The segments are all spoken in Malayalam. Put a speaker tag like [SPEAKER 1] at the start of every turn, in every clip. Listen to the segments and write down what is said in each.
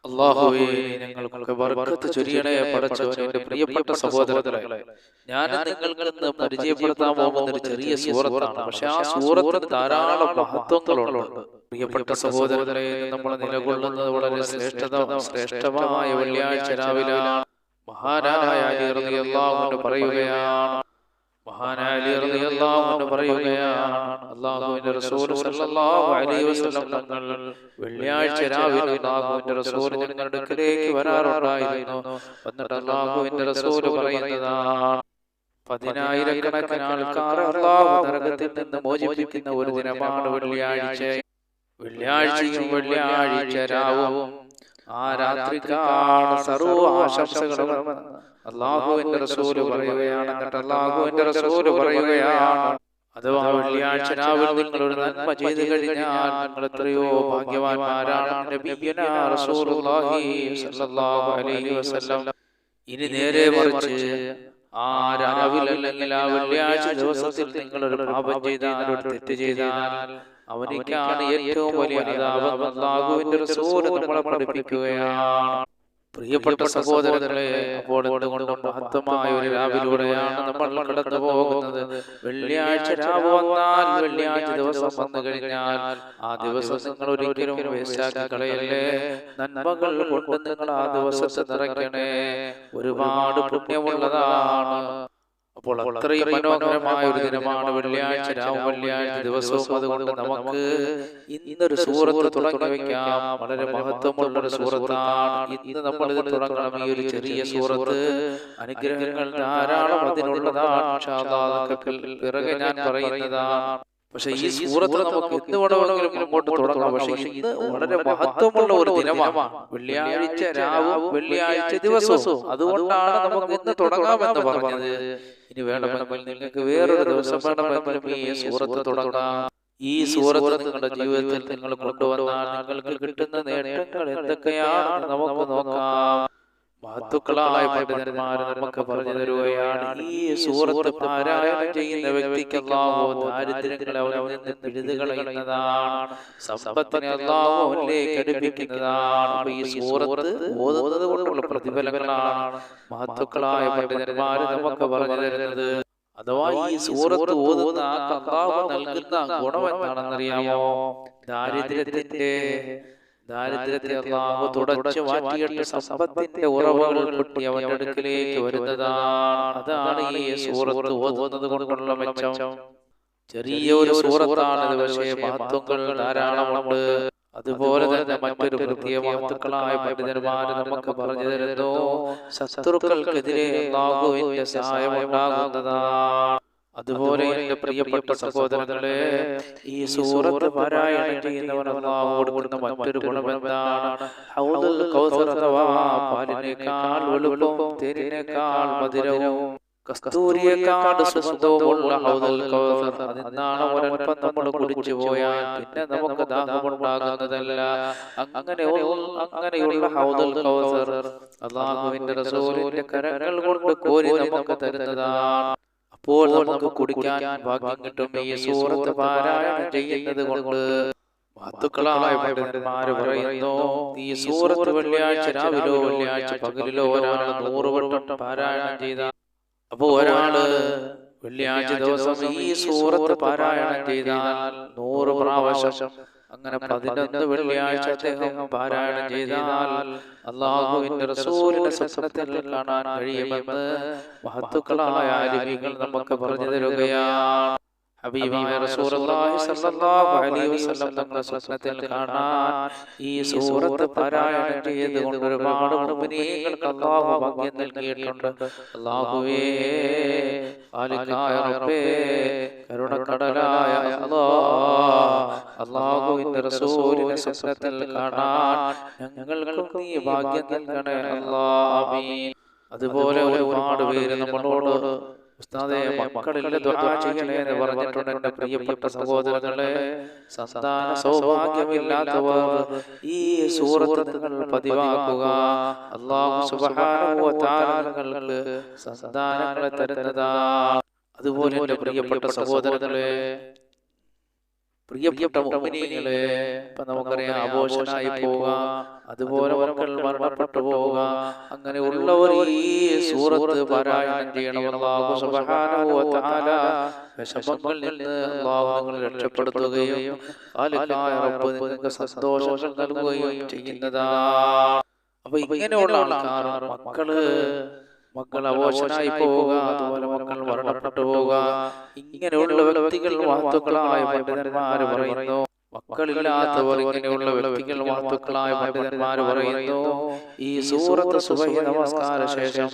[SPEAKER 1] അല്ലാഹുവേ, ഞങ്ങൾക്ക് ബർക്കത്ത് ചൊരിയണേ പടച്ചോനെ. എൻ്റെ പ്രിയപ്പെട്ട സഹോദരങ്ങളെ, ഞാൻ നിങ്ങൾക്ക് ഇന്ന് പരിചയപ്പെടുത്താൻ പോകുന്ന ഒരു ചെറിയ സൂറത്താണ്. പക്ഷെ ആ സൂറത്തിന് ധാരാളം മഹത്വങ്ങളുണ്ട്. പ്രിയപ്പെട്ട സഹോദരങ്ങളെ, നമ്മൾ നിലകൊള്ളുന്നത് വളരെ ശ്രേഷ്ഠമായ വെള്ളിയാഴ്ച രാവിലാണ്. മഹാനായ അലി റളിയല്ലാഹു അൻഹു പറയുകയാണ്, അല്ലാഹുവിന്റെ റസൂൽ സല്ലല്ലാഹു അലൈഹി വസല്ലം തങ്ങൾ വെള്ളിയാഴ്ച രാവിലെ അല്ലാഹുവിന്റെ റസൂൽ ഞങ്ങളുടെ അടുക്കലേക്ക് വരാറുണ്ടായിരുന്നു. എന്നിട്ട് അല്ലാഹുവിന്റെ റസൂൽ പറയുന്നതാണ്, 10,000-കണക്കിന് ആൾക്കാരെ അല്ലാഹു നരകത്തിൽ നിന്ന് മോചിപ്പിക്കുന്ന ഒരു ദിനമാണ് വെള്ളിയാഴ്ച. വെള്ളിയാഴ്ചയും വെള്ളിയാഴ്ച രാവും ആ രാത്രിക്കാണ് സർവ്വ ആശംസകളും അല്ലാഹുവിന്റെ റസൂൽ പറയുകയാണ്. എന്നിട്ട് അല്ലാഹുവിന്റെ റസൂൽ പറയുകയാണ്, അഥവാ വെള്ളിയാഴ്ച രാവിലെ നിങ്ങൾ ഒരു നന്മ ചെയ്തു കഴിഞ്ഞാൽ നിങ്ങൾ എത്രയോ ഭാഗ്യവാന്മാരാണ്. നബിയുനാ റസൂലുള്ളാഹി സ്വല്ലല്ലാഹു അലൈഹി വസല്ലം. ഇനി നേരെ മറിച്ച് ആ രാവിലെ അല്ലെങ്കിൽ ആ വെള്ളിയാഴ്ച ദിവസത്തിൽ നിങ്ങൾ ഒരു പാപം ചെയ്താൽ, ഒരു തെറ്റ് ചെയ്താൽ അവനിക്കാണ് ഏറ്റവും വലിയ അദാബ് അല്ലാഹുവിന്റെ റസൂൽ നമ്മളെ പഠിപ്പിക്കുകയാണ്. പ്രിയപ്പെട്ട സഹോദരങ്ങളെ, അപ്പോൾ എന്തുകൊണ്ടും മഹത്തമായ ഒരു രാവിലൂടെയാണ് നമ്മൾ കടന്നു പോകുന്നത്. വെള്ളിയാഴ്ച രാവ് വന്നാൽ, വെള്ളിയാഴ്ച ദിവസം വന്നു കഴിഞ്ഞാൽ ആ ദിവസം നിങ്ങൾ ഒരിക്കലും വേസ്റ്റാക്കി കളയല്ലേ. നന്മകൾ കൊണ്ട് നിങ്ങൾ ആ ദിവസത്തെ നിറയ്ക്കണേ. ഒരുപാട് പുണ്യമുള്ളതാണ്. അപ്പോൾ അത്രയും മനോഹരമായ ഒരു ദിനമാണ് വെള്ളിയാഴ്ച രാവും വെള്ളിയാഴ്ച ദിവസവും. അതുകൊണ്ട് നമുക്ക് ഇന്നൊരു സൂറത്ത് തുടങ്ങി വെക്കാം. വളരെ മഹത്വമുള്ളൊരു സൂറത്താണ്. ഇന്ന് നമ്മൾ ഇത് തുടങ്ങണം. ഈ ഒരു ചെറിയ സൂറത്ത് അനുഗ്രഹങ്ങൾ ധാരാളം അതിനുള്ളതാണ്. ഇൻഷാ അല്ലാഹ് പിറകെ ഞാൻ പറയുന്നതാണ്. പക്ഷെ ഈ സൂറത്ത് നമുക്ക് എന്ത് വേണമെങ്കിലും മുമ്പോട്ട് തുടങ്ങാം. പക്ഷെ ഇന്ന് വളരെ മഹത്വമുള്ള ഒരു ദിനമാണ്. വെള്ളിയാഴ്ച രാവും വെള്ളിയാഴ്ച ദിവസവും. അതുകൊണ്ടാണ് നമുക്ക് ഇന്ന് തുടങ്ങാമെന്ന് പറഞ്ഞത്. ഇനി വേണമെങ്കിൽ നിങ്ങൾക്ക് വേറൊരു ദിവസം വേണമെങ്കിലും ഈ സൂറത്ത് തുടങ്ങാം. ഈ സൂറത്ത് നിങ്ങളുടെ ജീവിതത്തിൽ നിങ്ങൾ കൊണ്ടുവന്നാൽ നിങ്ങൾക്ക് കിട്ടുന്ന നേട്ടങ്ങൾ എന്തൊക്കെയാണെന്ന് നമുക്ക് നോക്കാം. മഹത്തുക്കളായ പണ്ഡിതന്മാർ നമുക്ക് പറഞ്ഞു തരുകയാണ്, ഈ സൂറത്ത് പാരായണം ചെയ്യുന്ന വ്യക്തിക്ക് അല്ലാഹു ദാരിദ്ര്യങ്ങളെ അവനിൽ നിന്ന് പിഴുതുകളയുന്നതാണ്, സമ്പത്തിനെ അല്ലാഹു അവനിലേക്ക് അടുപ്പിക്കുന്നതാണ്. അപ്പൊ ഈ സൂറത്ത് ഓതുന്നത് കൊണ്ടുള്ള പ്രതിഫലങ്ങളാണ് മഹത്തുക്കളായ പണ്ഡിതന്മാർ നമുക്ക് പറഞ്ഞു തരുന്നത്. അഥവാ ഈ സൂറത്ത് ഓതുന്ന അല്ലാഹു നൽകുന്ന ഗുണം എന്താണെന്നറിയാമോ? ദാരിദ്ര്യത്തെ അല്ലാഹു തുടച്ചു മാറ്റിയിട്ട് സമ്പത്തിന്റെ ഉറവകൾ പൊട്ടി അവന്റെ അടുക്കലേക്ക് വരുന്നതാണ്. അതാണ് ഈ സൂറത്ത് ഓതുന്നത് കൊണ്ടുള്ള മെച്ചം. ചെറിയൊരു സൂറത്താണിത്, പക്ഷേ മഹത്വങ്ങൾ ധാരാളമുണ്ട്. അതുപോലെ തന്നെ മറ്റൊരു പ്രത്യേക മഹത്തുക്കളായ പണ്ഡിതന്മാർ നമുക്ക് പറഞ്ഞു തരുന്നു, ശത്രുക്കൾക്കെതിരെ അല്ലാഹുവിന്റെ സഹായം ഉണ്ടാകുന്നതാണ്. അതുപോലെ എന്റെ പ്രിയപ്പെട്ട സഹോദരങ്ങളെ, ഈ സൂറത്ത് പാരായണം ചെയ്യുന്നവർ അല്ലാഹു കൊടുക്കുന്ന മറ്റൊരു ഗുണം എന്താണ്? ഹൗദുൽ കൗസർ അഥവാ പാലിനേക്കാൾ വെളുപ്പവും തേനിനേക്കാൾ മധുരവും കസ്തൂരിയേക്കാൾ സുഗന്ധവുമുള്ള ഹൗദുൽ കൗസർ. അതിന്നാണ് ഒരൽപ്പം നമ്മൾ കുടിച്ചു പോയാൽ പിന്നെ നമുക്ക് ദാഹമുണ്ടാകുന്നതല്ല. അങ്ങനെയുള്ള ഹൗദുൽ കൗസർ അല്ലാഹുവിന്റെ റസൂലിന്റെ കരങ്ങൾ കൊണ്ട് കോരി നമുക്ക് തരുന്നതാണ്. അപ്പോൾ നമുക്ക് കുടിക്കാൻ ഭാഗ്യം കിട്ടും ഈ സൂറത്ത് പാരായണം ചെയ്യുന്നത് കൊണ്ട്. മഹത്തുക്കളായ പണ്ഡിതന്മാർ പറയുന്നു, ഈ സൂറത്ത് വെള്ളിയാഴ്ച രാവിലോ വെള്ളിയാഴ്ച പകലിലോ ഒരാൾ 100 വട്ടം പാരായണം ചെയ്താൽ, അപ്പോ ഒരാള് വെള്ളിയാഴ്ച ദിവസം ഈ സൂറത്ത് പാരായണം ചെയ്താൽ 100 പ്രാവശ്യം, അങ്ങനെ 11 വെള്ളിയാഴ്ച അദ്ദേഹം പാരായണം ചെയ്താൽ അല്ലാഹുവിന്റെ റസൂലിനെ സ്വപ്നത്തിൽ കാണാൻ കഴിയുമെന്ന് മഹത്തുക്കളായ ആലിമീങ്ങൾ നമുക്ക് പറഞ്ഞു തരുകയാണ്. ഹബീബായ റസൂലുള്ളാഹി സ്വല്ലല്ലാഹു അലൈഹി വസല്ലം തങ്ങളെ സ്വപ്നത്തിൽ കാണാൻ ഈ സൂറത്ത് പാരായണം ചെയ്തുകൊണ്ട് ഒരുപാട് മുഅ്മിനീങ്ങൾക്ക് അല്ലാഹു ഭാഗ്യം നൽകിയിട്ടുണ്ട്. അല്ലാഹുവേ, ഖാലിഖായ റബ്ബേ, കരുണക്കടലായ അല്ലാഹുവിന്റെ റസൂലിനെ സ്വപ്നത്തിൽ കാണാൻ ഞങ്ങൾക്ക് നീ ഭാഗ്യം നൽകണേ അല്ലാഹ്. അതുപോലെ ഒരുപാട് പേര് നമ്മളോട് ഉസ്താദേ മക്കളില്ല ദുആ ചെയ്യണേ എന്ന് പറഞ്ഞിട്ടുണ്ട്. എന്റെ പ്രിയപ്പെട്ട സഹോദരങ്ങളെ, സന്താന സൗഭാഗ്യമില്ലാത്തവർ ഈ സൂറത്ത് നിങ്ങൾ പതിവാക്കുക. അല്ലാഹു സുബ്ഹാനഹു വ തആല നിങ്ങൾക്ക് സന്താനങ്ങളെ തരുന്നതാണ്. അതുപോലെ എന്റെ പ്രിയപ്പെട്ട സഹോദരങ്ങളെ, പ്രിയപ്പെട്ട മുഅ്മിനീങ്ങളെ, ഇപ്പൊ നമുക്കറിയാം അബോഷനായി പോവുക, അതുപോലെ മക്കൾ മരണപ്പെട്ടു പോവുക, അങ്ങനെ ഉള്ളവർ ഈ സൂറത്ത് പാരായണം ചെയ്യണം. അല്ലാഹു സുബ്ഹാനഹു വ തആല വിഷമങ്ങളിൽ നിന്ന് അല്ലാഹു നിങ്ങളെ രക്ഷപ്പെടുത്തുകയും ഖാലിഖായ റബ്ബ് നിങ്ങൾക്ക് സന്തോഷം നൽകുകയും ചെയ്യുന്നതാണ്. അപ്പൊ ഇങ്ങനെയുള്ള ആൾക്കാർ മക്കൾ അവശനായി പോവുക, അതുപോലെ മക്കൾ മരണപ്പെട്ടു പോവുക, ഇങ്ങനെയുള്ള വ്യക്തികൾ മഹത്തുക്കളായ പണ്ഡിതന്മാര് പറയുന്നു. മക്കളില്ലാത്തവർ ഇങ്ങനെയുള്ള വ്യക്തികൾ മഹത്തുക്കളായ പണ്ഡിതന്മാര് പറയുന്നു, ഈ സൂറത്ത് സുബഹി നമസ്കാര ശേഷം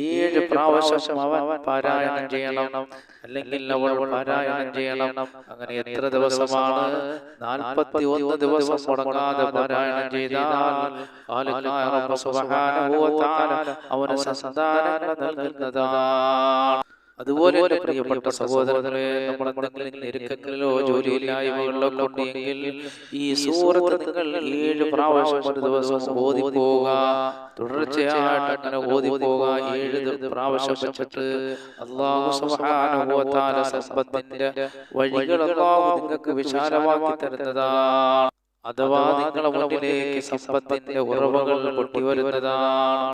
[SPEAKER 1] 7 പ്രാവശ്യം അവൻ പാരായണം ചെയ്യണം, അല്ലെങ്കിൽ അവൾ പാരായണം ചെയ്യണം. അങ്ങനെ എത്ര ദിവസമാണ്? 41 ദിവസം മുടങ്ങാതെ പാരായണം ചെയ്താൽ അവന് സന്താനങ്ങൾ നൽകുന്നതാണ്. അതുപോലെ പ്രിയപ്പെട്ട സഹോദരങ്ങളെ, നമ്മൾ എന്തെങ്കിലും ഞെരുക്കങ്ങളിലോ ജോലിയില്ലായ്മകളിലോ കൊണ്ടെങ്കിൽ ഈ സൂറത്ത് നിങ്ങൾ 7 പ്രാവശ്യം ഒരു ദിവസം ഓതി പോവുക. തുടർച്ചയായിട്ട് അങ്ങനെ ഓതി പോവുക. 7 പ്രാവശ്യം വെച്ചിട്ട് അല്ലാഹു സുബ്ഹാനഹു വ തആല സമ്പത്തിന്റെ വഴികൾ അല്ലാഹു നിങ്ങൾക്ക് വിശാലമാക്കി തരുന്നതാണ്. അഥവാ നിങ്ങളുടെ മുന്നിലേക്ക് സമ്പത്തിന്റെ ഉറവകൾ പൊട്ടിവരുന്നതാണ്.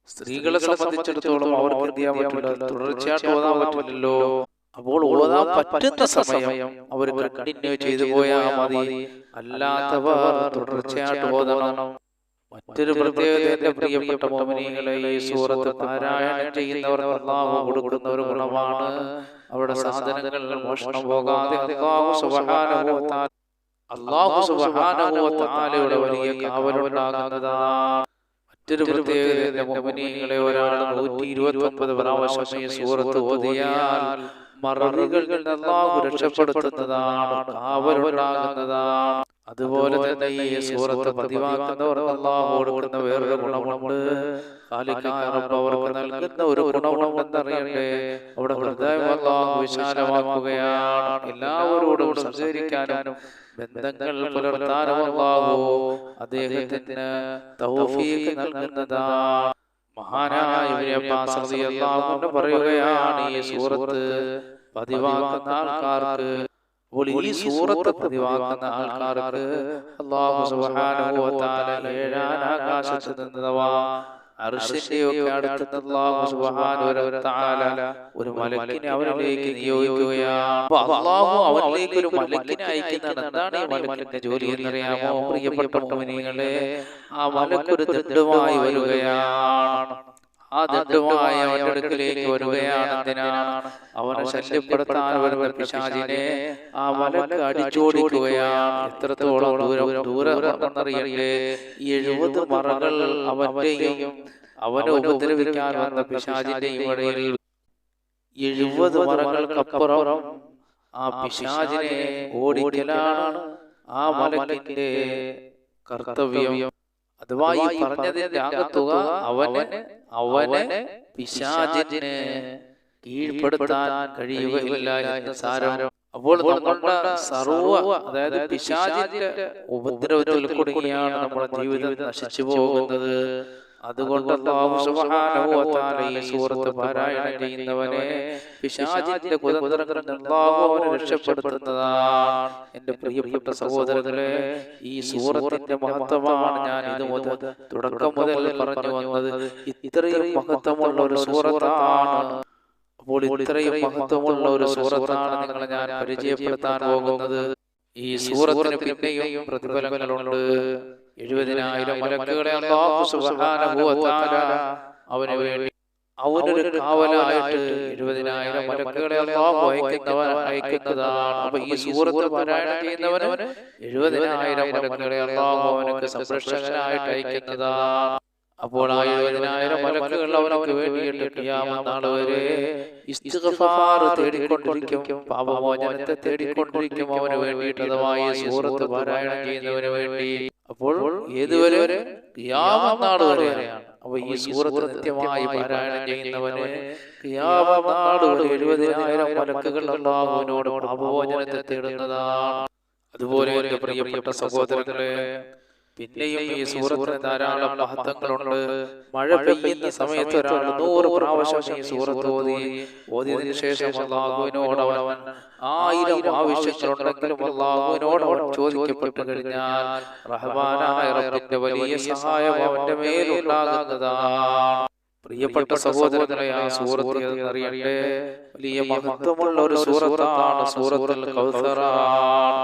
[SPEAKER 1] സ്ത്രീകളെ സംബന്ധിച്ചിടത്തോളം അവർക്ക് എന്ത് ചെയ്യാൻ പറ്റില്ല? തുടർച്ചയായിട്ട് ഓതാൻ പറ്റില്ലല്ലോ. അപ്പോൾ ഓതാൻ പറ്റുന്ന സമയം അവർ കണ്ടിന്യൂ ചെയ്തു പോയാൽ മതി. അല്ലാത്തവർ തുടർച്ചയായിട്ട് ഓതണം. മറ്റൊരു പ്രത്യേകത, എന്റെ പ്രിയപ്പെട്ട മുഅ്മിനീങ്ങളെ, ഈ സൂറത്ത് പാരായണം ചെയ്യുന്നവർക്ക് അല്ലാഹു കൊടുക്കുന്ന ഒരു ഗുണമാണ്, അവരുടെ സാധനങ്ങൾ മോഷണം പോകാതെ അല്ലാഹു സുബ്ഹാനഹു വ തആലയുടെ വലിയ കാവലുണ്ടാകുന്നതാണ്. മറ്റൊരു പ്രത്യേകത, മുഅ്മിനീങ്ങളെ, ഒരാൾ 129 പ്രാവശ്യം ഈ സൂറത്ത് ഓതിയാൽ മറവികളിൽ നിന്ന് അല്ലാഹു രക്ഷപ്പെടുത്തുന്നതാണ്, കാവലുണ്ടാകുന്നതാണ്. അതുപോലെ തന്നെ ഈ സൂറത്ത് പതിവാക്കുന്നവർ അല്ലാഹു കൊടുക്കുന്ന വേറൊരു ഗുണമുണ്ട്. ഖാലിഖായ റബ്ബ് അവർക്ക് നൽകുന്ന ഒരു ഗുണമുണ്ടെന്നറിയണ്ടേ? അവിടെ ഹൃദയം അല്ലാഹു വിശാലമാക്കുകയാണ്. എല്ലാവരോടും സഹകരിക്കാനും ബന്ധങ്ങൾ പുലർത്താനും അല്ലാഹു അദ്ദേഹത്തിന് തൗഫീഖ് നൽകുന്നതാണ്. മഹാനായ ഇബ്നു അബ്ബാസ് റളിയല്ലാഹു അൻഹു പറയുകയാണ്, ഈ സൂറത്ത് പതിവാക്കുന്ന ആൾക്കാർക്ക്, ഈ സൂറത്ത് പതിവാക്കുന്ന ആൾക്കാർക്ക് അല്ലാഹു സുബ്ഹാനഹു വ തആല 7 ആകാശത്ത് നിന്നവാ അർശിന്റെയൊക്കെ അടുത്ത് അല്ലാഹു സുബ്ഹാനഹു വ തആല ഒരു മലക്കിനെ അവനിലേക്ക് നിയോഗിക്കുകയാണ്. അപ്പോൾ അല്ലാഹു അവനിലേക്ക് ഒരു മലക്കിനെ അയക്കുന്നതാണ്. എന്താണ് ഈ മലക്കിന്റെ ജോലി എന്നറിയാമോ പ്രിയപ്പെട്ട മുഅ്മിനീങ്ങളെ? ആ മലക്ക് ഒരു ദണ്ഡുമായി വരികയാണ്. ആ ദണ്ഡുമായി അവന്റെ അടുക്കലേക്ക് വരികയാണ്. എന്തിനാണ്? അവനെ ശല്യപ്പെടുത്താൻ വരുന്ന പിശാചിനെ ആ മലക്ക് അടിച്ചോടിക്കുകയാണ്. എത്രത്തോളം ദൂരമെന്നറിയണ്ടേ? 70 മറകൾ അവന്റെയും അവനെ ഉപദ്രവിക്കാൻ വന്ന പിശാചിന്റെയും ഇടയിൽ 70 മറകൾക്കപ്പുറം ആ പിശാചിനെ ഓടിക്കലാണ് ആ മലക്കിന്റെ കർത്തവ്യം. അഥവാ ഈ പറഞ്ഞതിന്റെ ആകത്തുക അവനെ പിശാചിനെ കീഴ്പ്പെടുത്താൻ കഴിയുകയില്ല എന്ന് സാരം. അപ്പോൾ നമ്മളുടെ അതായത് പിശാചിന്റെ ഉപദ്രവത്തിൽ കുടുങ്ങിയാണ് നമ്മുടെ ജീവിതം നശിച്ചു പോകുന്നത്. അതുകൊണ്ട് അല്ലാഹു സുബ്ഹാനഹു വ തആല ഈ സൂറത്ത് പാരായണം ചെയ്യുന്നവനെ പിശാചിന്റെ കുതന്ത്രങ്ങളിൽ നിന്ന് അല്ലാഹു അവനെ രക്ഷപ്പെടുത്തുന്നതാണ്. എന്റെ പ്രിയപ്പെട്ട സഹോദരങ്ങളെ, ഈ സൂറത്തിന്റെ മഹത്വമാണ് ഞാൻ തുടക്കം മുതൽ പറഞ്ഞു വന്നത്. ഇത്രയും മഹത്വമുള്ള ഒരു സൂറത്താണ്. അപ്പോൾ ഇത്രയും മഹത്വമുള്ള ഒരു സൂറത്താണ് നിങ്ങളെ ഞാൻ പരിചയപ്പെടുത്താൻ പോകുന്നത്. ഈ സൂറത്തിന് പിന്നെയും പ്രതിഫലങ്ങളുണ്ട്. 70,000 മലക്കുകളെ അല്ലാഹു സുബ്ഹാനഹു വ തആല അവനു വേണ്ടി അവനൊരു കാവലായിട്ട് 70,000 മലക്കുകളെ അല്ലാഹു അയക്കുന്നതാണ്. അപ്പൊ ഈ സൂറത്ത് പാരായണം ചെയ്യുന്നവന് 70,000 മലക്കുകളെ അല്ലാഹു അവനക്ക് സംരക്ഷകനായിട്ട് അയക്കുന്നതാണ്. അപ്പോൾ ആ 70,000 മലക്കുകൾ അവനക്ക് വേണ്ടിയിട്ട് ഖിയാമത്ത് നാൾ വരെ ഇസ്തിഗ്ഫാർ തേടിക്കൊണ്ടിരിക്കും, പാപമോചനത്തെ തേടിക്കൊണ്ടിരിക്കും അവന് വേണ്ടിയിട്ട്. അഥവാ ഈ സൂറത്ത് പാരായണം ചെയ്യുന്നവന് വേണ്ടി. അപ്പോൾ ഏതുവരെ? ഖിയാമത്ത് നാൾ വരെയാണ്. അപ്പൊ ഈ സൂറത്ത് നിത്യമായി പാരായണം ചെയ്യുന്നവന് ഖിയാമത്ത് നാൾ വരെ 70,000 മലക്കുകൾ അല്ലാഹുവിനോട് പാപമോചനത്തെ തേടുന്നതാണ്. അതുപോലെ എന്റെ പ്രിയപ്പെട്ട സഹോദരങ്ങളെ, പിന്നെയും ഈ സൂറത്തിന് ധാരാളം മഹത്വങ്ങളുണ്ട്. മഴ പെയ്യുന്ന സമയത്ത് ഒരാൾ 100 പ്രാവശ്യം ഈ സൂറത്ത് ഓതിയതിനു ശേഷം അല്ലാഹുവിനോട് അവൻ 1000 ആവശ്യങ്ങളുണ്ടെങ്കിലും അല്ലാഹുവിനോട് അവൻ ചോദിക്കപ്പെട്ടു കഴിഞ്ഞാൽ റഹ്മാനായ റബ്ബിന്റെ വലിയ സഹായം അവന്റെ മേലുണ്ടാകുന്നതാണ്. പ്രിയപ്പെട്ട സഹോദരങ്ങളെ, ആ സൂറത്ത് അറിയണ്ടേ, വലിയ മഹത്വമുള്ള ഒരു സൂറത്താണ് സൂറത്തുൽ കൗസർ.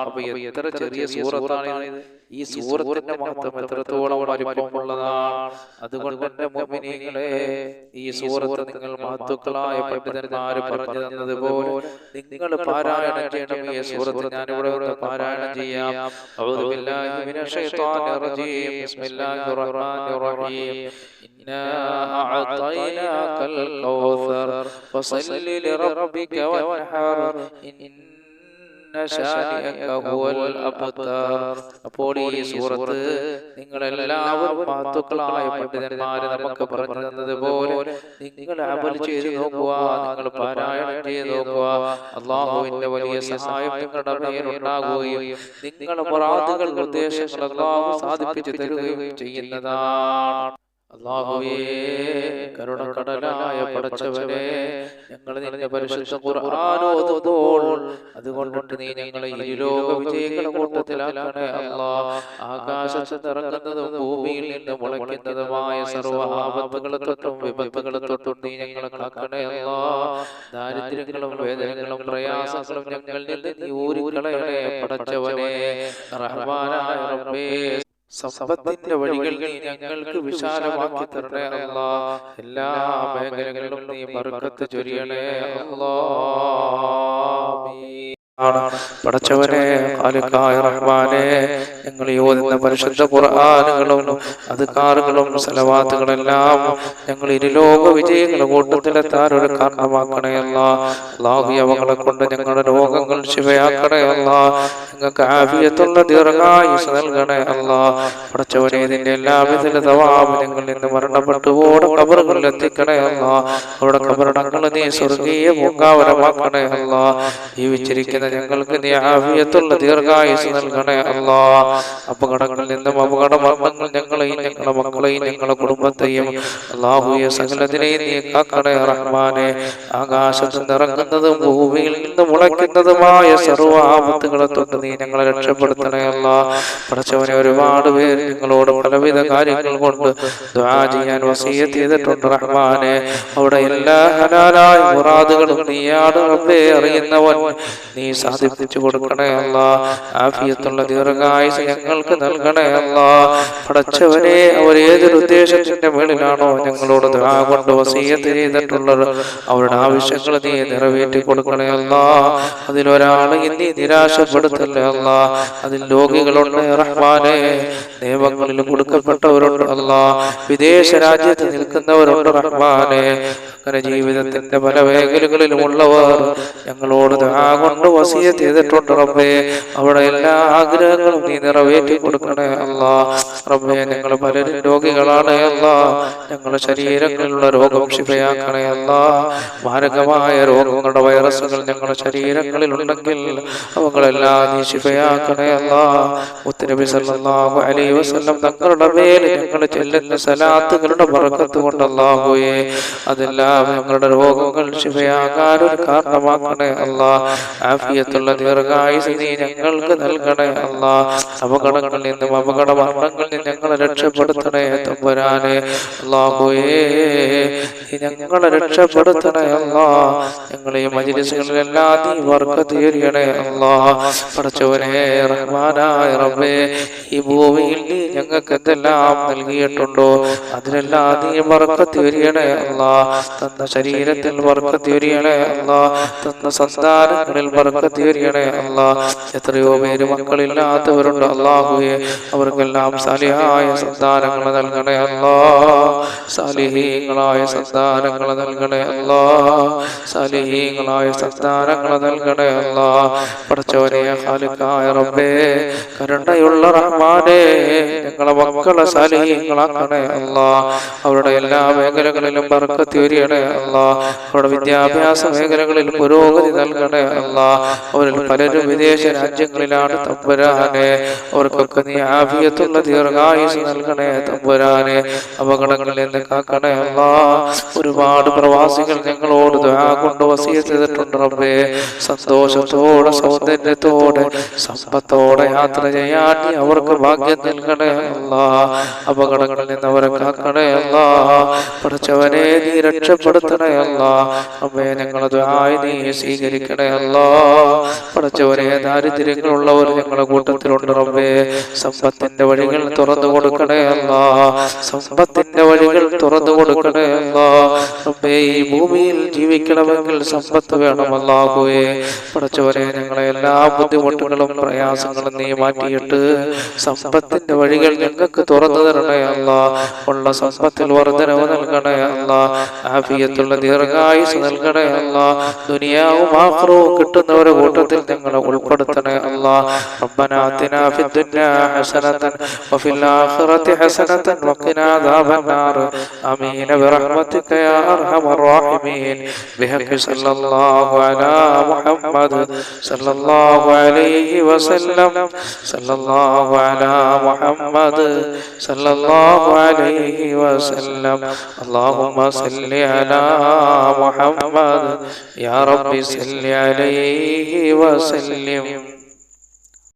[SPEAKER 1] അപ്പൊ എത്ര ചെറിയ സൂറത്താണ് ഈ സൂറത്തിന്റെ മഹത്വം എത്രത്തോളം വലിപ്പമുള്ളതാണ്. അതുകൊണ്ട് എന്റെ മുഅ്മിനീങ്ങളെ, ഈ സൂറത്ത് നിങ്ങൾ മഹത്വക്കളായ പണ്ഡിതന്മാര് പറഞ്ഞു തന്നതുപോലെ നിങ്ങൾ പാരായണം ചെയ്യണം. ഈ സൂറത്ത് ഞാനിവിടെ വന്ന് പാരായണം ചെയ്യാം. അഊദു ബില്ലാഹി മിനശ് ശൈത്വാനിർ റജീം. ബിസ്മില്ലാഹിർ റഹ്മാനിർ റഹീം. ഇന്നാ അഅതൈനാകൽ കൗസർ ഫസല്ലി ലിറബ്ബിക വൻഹർ ഇന്ന ശാനിഅക ഹുവൽ അബ്തർ. അപ്പോൾ ഈ സൂറത്ത് നിങ്ങളെല്ലാവരും മഹത്തുക്കളായ പണ്ഡിതന്മാര് നമുക്ക് പറഞ്ഞു തന്നതുപോലെ നിങ്ങൾ അമൽ ചെയ്ത് നോക്കുക, നിങ്ങൾ പാരായണം ചെയ്ത് നോക്കുക. അല്ലാഹുവിന്റെ വലിയ സഹായം നിങ്ങളുടെ മേലുണ്ടാകുകയും നിങ്ങളുടെ മുറാദുകൾ, ഉദ്ദേശങ്ങൾ അല്ലാഹു സാധിപ്പിച്ചു തരുകയും ചെയ്യുന്നതാണ്. അല്ലാഹുവേ, കരുണക്കടലായ പടച്ചവനെ, ഞങ്ങൾ നിന്റെ പരിശുദ്ധ ഖുർആൻ ഓതുമ്പോൾ അതുകൊണ്ട് നീ ഞങ്ങളെ ഇരുലോക വിജയികളുടെ കൂട്ടത്തിലാക്കണേ അല്ലാഹ്. ആകാശത്ത് ഇറങ്ങുന്നതും ഭൂമിയിൽ നിന്ന് മുളയ്ക്കുന്നതുമായ സർവ്വ ആപത്തുകളെ തൊട്ടും വിപത്തുകളെ തൊട്ടും നീ ഞങ്ങളെ കാക്കണേ അല്ലാഹ്. ദാരിദ്ര്യങ്ങളും വേദനകളും പ്രയാസങ്ങളും ഞങ്ങളിൽ നിന്ന് നീ ഊരിക്കളയണേ പടച്ചവനെ. റഹ്മാനായ റബ്ബേ, സമ്പത്തിന്റെ വഴികൾ നീ ഞങ്ങൾക്ക് വിശാലമാക്കി തരണേ അല്ലാഹ്. എല്ലാ മേഖലകളിലും നീ ബർക്കത്ത് ചൊരിയണേ അല്ലാഹ്. പടച്ചവനെ, ഖാലിഖായ റഹ്മാനെ, ഞങ്ങൾ ഓതുന്ന പരിശുദ്ധ ഖുർആനുകളും അദ്കാറുകളും സലവാത്തുകളെല്ലാം ഞങ്ങൾ ഇരുലോക വിജയങ്ങളുടെ കൂട്ടത്തിലെത്താൻ ഒരു കാരണമാക്കണേ അല്ലാഹ്. അല്ലാഹു അവകളെ കൊണ്ട് ഞങ്ങളുടെ രോഗങ്ങൾ ശിവയാക്കണേ അല്ലാഹ്. ഞങ്ങൾക്ക് ആഫിയത്തുള്ള ദീർഘായുസ്സ് നൽകണേ അല്ലാഹ്. പടച്ചവനെ, ഇതിന്റെ എല്ലാവിധ തവാബ് ഞങ്ങൾ ഇന്ന് മരണപ്പെട്ടു ഓടെ ഖബറുകളിൽ എത്തിക്കണേ അല്ലാഹ്. അവിടെ ഖബറടങ്ങൾ നീ സ്വർഗീയ പൂങ്കാവനമാക്കണേ അല്ലാഹ്. ജീവിച്ചിരിക്കുന്ന ഞങ്ങൾക്ക് നീ ആഫിയത്തുള്ള ദീർഘായുസ്സ് നൽകണേ അല്ലാഹ്. അപകടങ്ങളിൽ നിന്നും അപകട മരണങ്ങൾ ഞങ്ങളെയും ഞങ്ങളുടെ മക്കളെയും ഞങ്ങളുടെ കുടുംബത്തെയും അല്ലാഹുവേ സകലതിനെയും നീ കാക്കണേ റഹ്മാനെ. ആകാശത്ത് നിറങ്ങുന്നതും ഭൂമിയിൽ നിന്ന് മുളയ്ക്കുന്നതുമായ സർവ്വ ആപത്തുകളെ തൊട്ട് നീ ഞങ്ങളെ രക്ഷപ്പെടുത്തണേ അല്ലാഹ്. പടച്ചവനെ, ഒരുപാട് പേര് ഞങ്ങളോട് പലവിധ കാര്യങ്ങൾ കൊണ്ട് ദുആ ചെയ്യാൻ വസിയ്യത്ത് ചെയ്തിട്ടുണ്ട് റഹ്മാനെ. അവിടെ എല്ലാ ഹലാലായ മുറാദുകളും നീയാണ് റബ്ബേ അറിയുന്നവൻ. നീ സാധിപ്പിച്ചു കൊടുക്കണേ അല്ലാഹ്. ആഫിയത്തുള്ള ദീർഘായുസ്സ് ഞങ്ങൾക്ക് നൽകണേ അല്ലാഹ്. പടച്ചവനെ, അവർ ഏതൊരു ഉദ്ദേശത്തിന്റെ മേളിലാണോ ഞങ്ങളോട് ദുആ കൊണ്ട് വസിയ്യത്ത് ചെയ്തിട്ടുള്ളത്, അവരുടെ ആവശ്യങ്ങൾ നീ നിറവേറ്റി കൊടുക്കണേ അല്ലാഹ്. അതിലൊരാളെ നീ നിരാശപ്പെടുത്തല്ലേ അല്ലാഹ്. അതിൽ രോഗികളുണ്ട് റഹ്മാനെ, നിയമങ്ങളിൽ കൊടുക്കപ്പെട്ടവരുണ്ട് അല്ലാഹ്, വിദേശ രാജ്യത്ത് നിൽക്കുന്നവരുണ്ട് റഹ്മാനെ. അങ്ങനെ ജീവിതത്തിന്റെ പല മേഖലകളിലുമുള്ളവർ ഞങ്ങളോട് ദുആ കൊണ്ട് വസിയ്യത്ത് ചെയ്തിട്ടുണ്ട് റബ്ബേ. അവിടെ എല്ലാ ആഗ്രഹങ്ങളും നീ നിറവേറ്റി കൊടുക്കണേ അല്ലാഹ്. റബ്ബേ, ഞങ്ങൾ പലരും രോഗികളാണ് അല്ലാഹ്. ഞങ്ങളുടെ ശരീരങ്ങളിലുള്ള രോഗം ശിഫയാക്കണേ അല്ലാഹ്. മാരകമായ രോഗങ്ങളുടെ വൈറസുകൾ ഞങ്ങളുടെ ശരീരങ്ങളിൽ ഉണ്ടെങ്കിൽ അവകളെല്ലാം നീ ശിഫയാക്കണേ അല്ലാഹ്. മുത്തുനബി സല്ലല്ലാഹു അലൈഹി വസല്ലം തങ്ങളുടെ മേൽ ഞങ്ങൾ ചെല്ലുന്ന സലാത്തുകളുടെ ബർക്കത്ത് കൊണ്ട് അല്ലാഹുവേ, അതെല്ലാം ഞങ്ങളുടെ രോഗങ്ങൾ ശിഫയാകാൻ ഒരു കാരണമാക്കണേ അല്ലാഹ്. ആഫിയത്തുള്ള ദീർഘായുസ്സ് നീ ഞങ്ങൾക്ക് നൽകണേ അല്ലാഹ്. അപകടങ്ങളിൽ നിന്നും അപകട മരണങ്ങളിൽ നിന്ന് ഞങ്ങളെ രക്ഷപ്പെടുത്തണേ തമ്പുരാനെ. അല്ലാഹുവേ, നീ ഞങ്ങളെ രക്ഷപ്പെടുത്തണേ അല്ലാഹ്. ഞങ്ങളെ ഈ മജ്‌ലിസുകളിലെല്ലാം നീ ബർക്കത്ത് ചൊരിയണേ അല്ലാഹ്. പടച്ചവനെ, റഹ്മാനായ റബ്ബേ, ഈ ഭൂമിയിൽ നീ ഞങ്ങൾക്ക് എന്തെല്ലാം നൽകിയിട്ടുണ്ടോ അതിലെല്ലാം നീ ബർക്കത്ത് ചൊരിയണേ അല്ലാഹ്. തന്ന ശരീരത്തിൽ ബർക്കത്ത് ചൊരിയണേ അല്ലാഹ്. തന്ന സന്താനങ്ങളിൽ ബർക്കത്ത് ചൊരിയണേ അല്ലാഹ്. എത്രയോ പേര് മക്കളില്ലാത്തവരുണ്ട് അല്ലാഹുവേ, അവർക്കെല്ലാം സാലിഹായ സന്താനങ്ങൾ നൽകണേ അല്ലാഹ്. സാലിഹീങ്ങളായ സന്താനങ്ങൾ നൽകണേ അല്ലാഹ്. സാലിഹീങ്ങളായ സന്താനങ്ങൾ നൽകണേ അല്ലാഹ്. പടച്ചവനെ, ഖാലിഖായ റബ്ബേ, കരുണയുള്ള റഹ്മാനെ, ഞങ്ങളെ മക്കളെ സാലിഹീങ്ങളാക്കണേ അല്ലാഹ്. അവരുടെ എല്ലാ മേഖലകളിലും ബർക്കത്ത് ചൊരിയണേ അല്ലാഹ്. അവരുടെ വിദ്യാഭ്യാസ മേഖലകളിൽ പുരോഗതി നൽകണേ അല്ലാഹ്. അവരിൽ പലരും വിദേശ രാജ്യങ്ങളിലാണ് തമ്പുരാനെ. അവർക്കൊക്കെ നീ ആഫിയത്തുള്ള ദീർഘായുസ് നൽകണേ തമ്പുരാനെ. അപകടങ്ങളിൽ നിന്ന് കാക്കണേ അല്ലാ. ഒരുപാട് പ്രവാസികൾ ഞങ്ങളോട് ദുആ കൊണ്ട് വസിയത്ത് ചെയ്തിട്ടുണ്ട് റബ്ബേ. സന്തോഷത്തോടെ സൗന്ദര്യത്തോടെ സമ്പത്തോടെ യാത്ര ചെയ്യാൻ നീ അവർക്ക് ഭാഗ്യം നൽകണേ അല്ലാ. അപകടങ്ങളിൽ നിന്ന് അവരെ കാക്കണേ അല്ലാ. പഠിച്ചവനെ നീ രക്ഷപ്പെടുത്തണേ അല്ലാ. റബ്ബേ ഞങ്ങളെ ദുആ നീ സ്വീകരിക്കണേ അല്ലാ. പഠിച്ചവനെ ദാരിദ്ര്യങ്ങളുള്ളവർ ഞങ്ങളുടെ കൂട്ടത്തിലുണ്ട് റബ്ബേ. സമ്പത്തിന്റെ വഴികൾ തുറന്നു കൊടുക്കണേ അല്ലാ. സമ്പത്തിന്റെ വഴികൾ തുറന്നു കൊടുക്കണേ അല്ലാ. റബ്ബേ ഈ ഭൂമിയിൽ ജീവിക്കണമെങ്കിൽ സമ്പത്ത് വേണം അല്ലാഹുവേ. പഠിച്ചവനെ ഞങ്ങളെ എല്ലാ ബുദ്ധിമുട്ടുകളും പ്രയാസങ്ങളും നീ മാറ്റിയിട്ട് സമ്പത്തിന്റെ വഴികൾ ഞങ്ങൾക്ക് തുറന്നു തരണേ അല്ലാ. ഉള്ള സമ്പത്തിൽ വർദ്ധനവ് നൽകണേ അല്ലാ. ആഫിയത്തുള്ള ദീർഘായുസ് നൽകണേ അല്ലാ. ദുനിയാവും ആഖിറവും കിട്ടുന്നവരുടെ കൂട്ടത്തിൽ ഞങ്ങളെ ഉൾപ്പെടുത്തണേ അല്ലാ. റബ്ബനാ ആതിനാ ഫിദ്ദുനിയാ ഹസനതൻ വഫിൽ ആഖിറതി ഹസനതൻ വഖിനാ അദാബന്നാർ. ആമീൻ ബിറഹ്മതിക യാ അർഹമർ റഹീമീൻ. ബിഹഖി സല്ലല്ലാഹു അലാ മുഹമ്മദ് സല്ലല്ലാഹു അലൈഹി വസല്ലം. സല്ലല്ലാഹു അലാ മുഹമ്മദ് സല്ലല്ലാഹു അലൈഹി വസല്ലം. അല്ലാഹുമ്മ സല്ലി അലാ മുഹമ്മദ് യാ റബ്ബി സല്ലി അലൈഹി വസല്ലം.